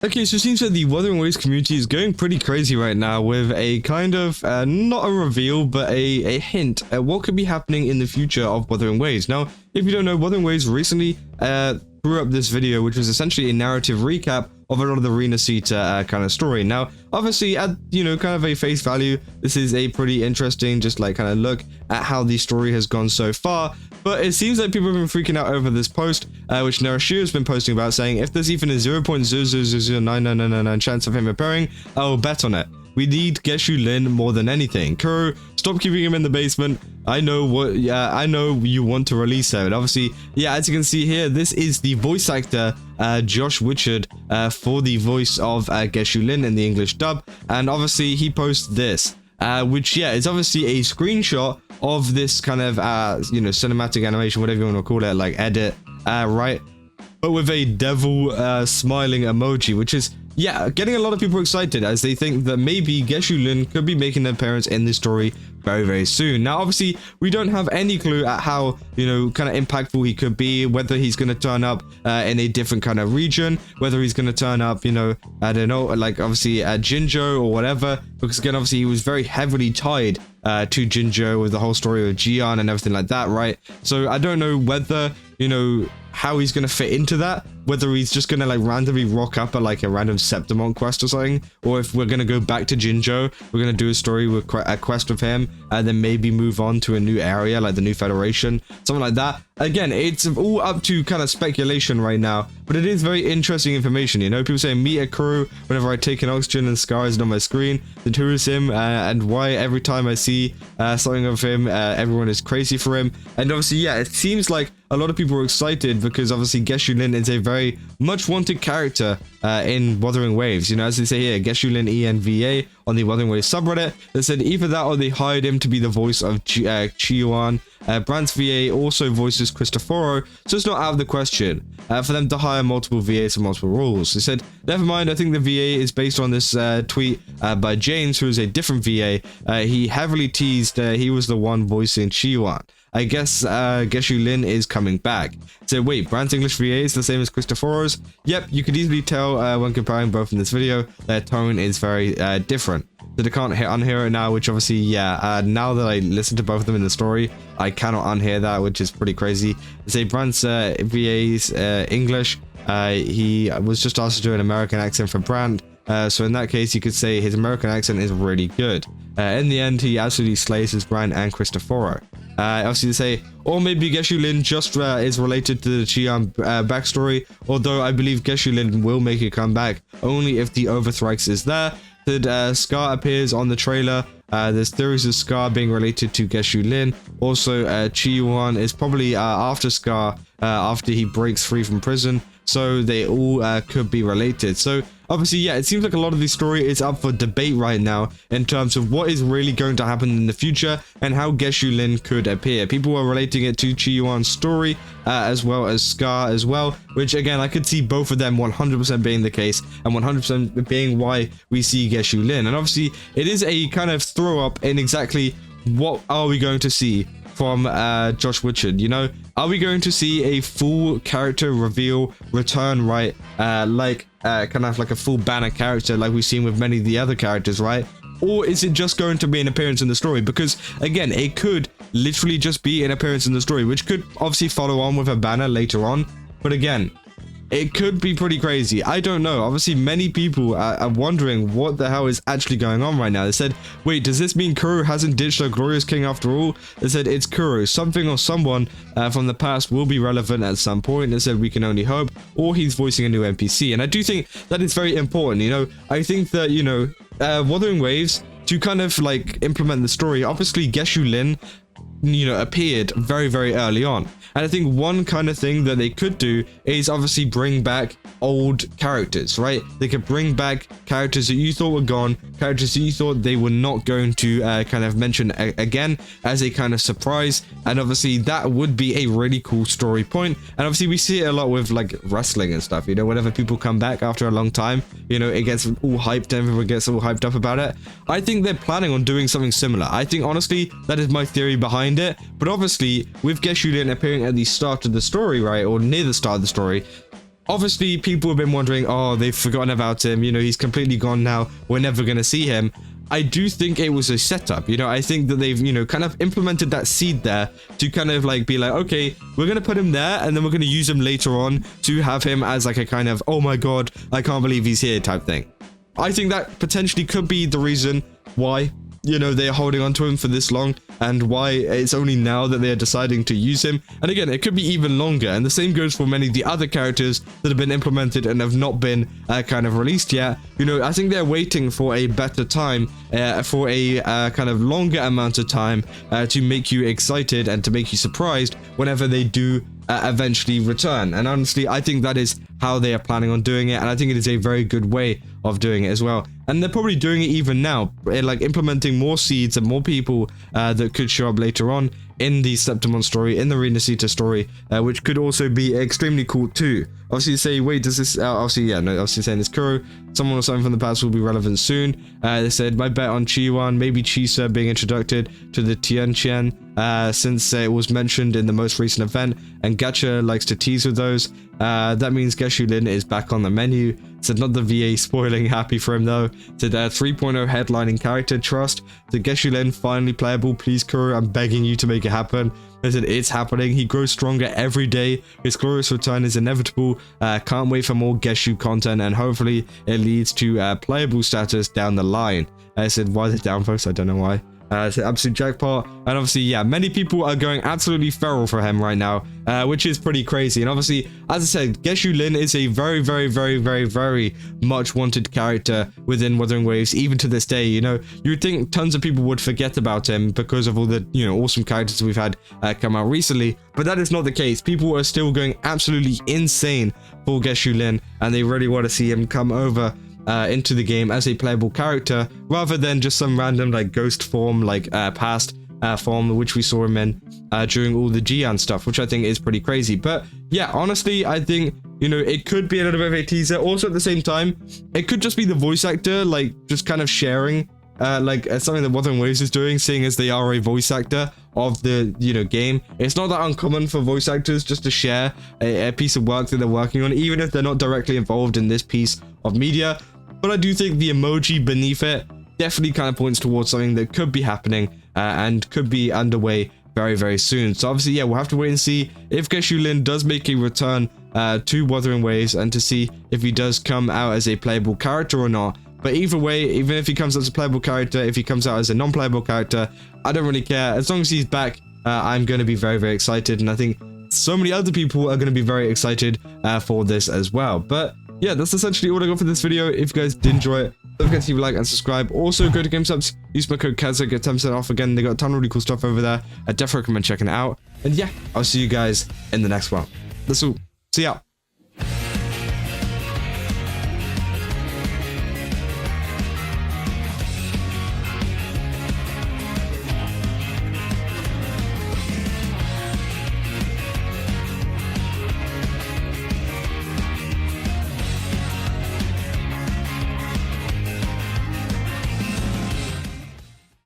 Okay, so it seems that the Wuthering Waves community is going pretty crazy right now with a kind of, not a reveal, but a hint at what could be happening in the future of Wuthering Waves. Now, if you don't know, Wuthering Waves recently threw up this video, which was essentially a narrative recap of a lot of the rinascita kind of story. Now, obviously, at, kind of a face value, this is a pretty interesting, just like kind of look at how the story has gone so far. But it seems like people have been freaking out over this post, which Narashu has been posting about, saying if there's even a 0.000099999 chance of him appearing, I will bet on it. We need Geshu Lin more than anything. Kuro, stop keeping him in the basement. I know you want to release him. And obviously, yeah, as you can see here, this is the voice actor, Josh Witchard, for the voice of Geshu Lin in the English dub. And obviously, he posts this, which, yeah, is obviously a screenshot of this kind of, cinematic animation, whatever you want to call it, like edit, right? But with a devil smiling emoji, which is, yeah, getting a lot of people excited as they think that maybe Geshu Lin could be making an appearance in this story very, very soon. Now, obviously, we don't have any clue at how, kind of impactful he could be, whether he's going to turn up in a different kind of region, whether he's going to turn up, I don't know, like obviously at Jinjo or whatever, because again, obviously, he was very heavily tied to Jinjo with the whole story of Jian and everything like that, right? So I don't know whether, how he's going to fit into that, whether he's just going to like randomly rock up at like a random Septimon quest or something, or if we're going to go back to Jinjo, we're going to do a story with a quest with him, and then maybe move on to a new area like the New Federation, something like that. Again, it's all up to kind of speculation right now, but it is very interesting information. People say meet a crew whenever I take an oxygen and Scar isn't on my screen, then who is him, and why every time I see something of him, everyone is crazy for him. And obviously, yeah, it seems like a lot of people are excited because obviously Geshu Lin is a very much wanted character in Wuthering Waves. As they say here, Geshu Lin ENVA on the Wuthering Waves subreddit. They said either that or they hired him to be the voice of Chiyuan. Brandt's VA also voices Cristoforo, so it's not out of the question for them to hire multiple VAs for multiple roles. They said, never mind, I think the VA is based on this tweet by James, who is a different VA. He heavily teased he was the one voicing Chiyuan. I guess Geshu Lin is coming back. So wait, Brandt's English VA is the same as Cristoforo's? Yep, you could easily tell when comparing both in this video, their tone is very different. So they can't unhear it now, which obviously, yeah, now that I listen to both of them in the story, I cannot unhear that, which is pretty crazy. They say Brandt's VA's English, he was just asked to do an American accent for Brandt. So in that case, you could say his American accent is really good. In the end, he absolutely slays his Brandt and Cristoforo. Obviously, they say, or maybe Geshu Lin just is related to the Chian backstory, although I believe Geshu Lin will make a comeback only if the Overthrax is there. That Scar appears on the trailer. There's theories of Scar being related to Geshu Lin. Also, Chiyuan is probably after Scar, after he breaks free from prison. So they all could be related. So obviously, yeah, it seems like a lot of this story is up for debate right now in terms of what is really going to happen in the future and how Geshu Lin could appear. People are relating it to Chiyuan's story as well as Scar as well, which again, I could see both of them 100% being the case and 100% being why we see Geshu Lin. And obviously, it is a kind of throw up in exactly what are we going to see from Josh Witchard. Are we going to see a full character reveal return, right? Like kind of like a full banner character like we've seen with many of the other characters, right? Or is it just going to be an appearance in the story? Because again, it could literally just be an appearance in the story, which could obviously follow on with a banner later on. But again, it could be pretty crazy. I don't know. Obviously, many people are wondering what the hell is actually going on right now. They said, wait, does this mean Kuro hasn't ditched a glorious king after all? They said, it's Kuro. Something or someone from the past will be relevant at some point. They said, we can only hope. Or he's voicing a new NPC. And I do think that is very important. I think that, Wuthering Waves, to kind of like implement the story, obviously Geshu Lin, appeared very, very early on. And I think one kind of thing that they could do is obviously bring back old characters, right? They could bring back characters that you thought were gone, characters that you thought they were not going to kind of mention again as a kind of surprise. And obviously that would be a really cool story point. And obviously we see it a lot with like wrestling and stuff, whenever people come back after a long time, it gets all hyped, everyone gets all hyped up about it. I think they're planning on doing something similar. I think honestly, that is my theory behind it. But obviously with Geshu Lin appearing at the start of the story, right, or near the start of the story, obviously people have been wondering, oh, they've forgotten about him, you know, he's completely gone now, we're never gonna see him. I do think it was a setup, you know. I think that they've, you know, kind of implemented that seed there to kind of like be like, okay, we're gonna put him there and then we're gonna use him later on to have him as like a kind of, oh my god, I can't believe he's here type thing. I think that potentially could be the reason why, you know, they're holding on to him for this long, and why it's only now that they're deciding to use him. And again, it could be even longer, and the same goes for many of the other characters that have been implemented and have not been kind of released yet. You know, I think they're waiting for a better time, for a kind of longer amount of time to make you excited and to make you surprised whenever they do eventually return. And honestly, I think that is how they are planning on doing it, and I think it is a very good way of doing it as well. And they're probably doing it even now, like implementing more seeds and more people that could show up later on in the Septimon story, in the rinascita story, which could also be extremely cool too. Obviously, say, wait, does this? Obviously, yeah, no, obviously saying this Kuro, someone or something from the past will be relevant soon. They said, my bet on Chiwan, maybe Chisa being introduced to the Tianqian, since it was mentioned in the most recent event, and Gacha likes to tease with those. That means Geshu Lin is back on the menu. Said not the VA spoiling, happy for him though. Said 3.0 headlining character, trust. The Geshu Lin finally playable, please Kuro, I'm begging you to make it happen. They said it's happening, he grows stronger every day, his glorious return is inevitable, can't wait for more Geshu content, and hopefully it leads to playable status down the line. I said, why the down folks? I don't know why. It's an absolute jackpot, and obviously, yeah, many people are going absolutely feral for him right now, which is pretty crazy. And obviously, as I said, Geshu Lin is a very, very, very, very, very much wanted character within Wuthering Waves, even to this day. You know, you'd think tons of people would forget about him because of all the, you know, awesome characters we've had come out recently, but that is not the case. People are still going absolutely insane for Geshu Lin, and they really want to see him come over into the game as a playable character, rather than just some random like ghost form, like past form, which we saw him in during all the Gian stuff, which I think is pretty crazy. But yeah, honestly, I think, you know, it could be a little bit of a teaser. Also, at the same time, it could just be the voice actor, like, just kind of sharing something that Wuthering Waves is doing, seeing as they are a voice actor of the, you know, game. It's not that uncommon for voice actors just to share a piece of work that they're working on, even if they're not directly involved in this piece of media. But I do think the emoji beneath it definitely kind of points towards something that could be happening and could be underway very, very soon. So obviously, yeah, we'll have to wait and see if Geshu Lin does make a return to Wuthering Waves, and to see if he does come out as a playable character or not. But either way, even if he comes out as a playable character, if he comes out as a non-playable character, I don't really care. As long as he's back, I'm going to be very, very excited. And I think so many other people are going to be very excited for this as well. But yeah, that's essentially all I got for this video. If you guys did enjoy it, don't forget to leave a like and subscribe. Also, go to GameSubs, use my code Kazza, get 10% off again. They got a ton of really cool stuff over there. I definitely recommend checking it out. And yeah, I'll see you guys in the next one. That's all. See ya.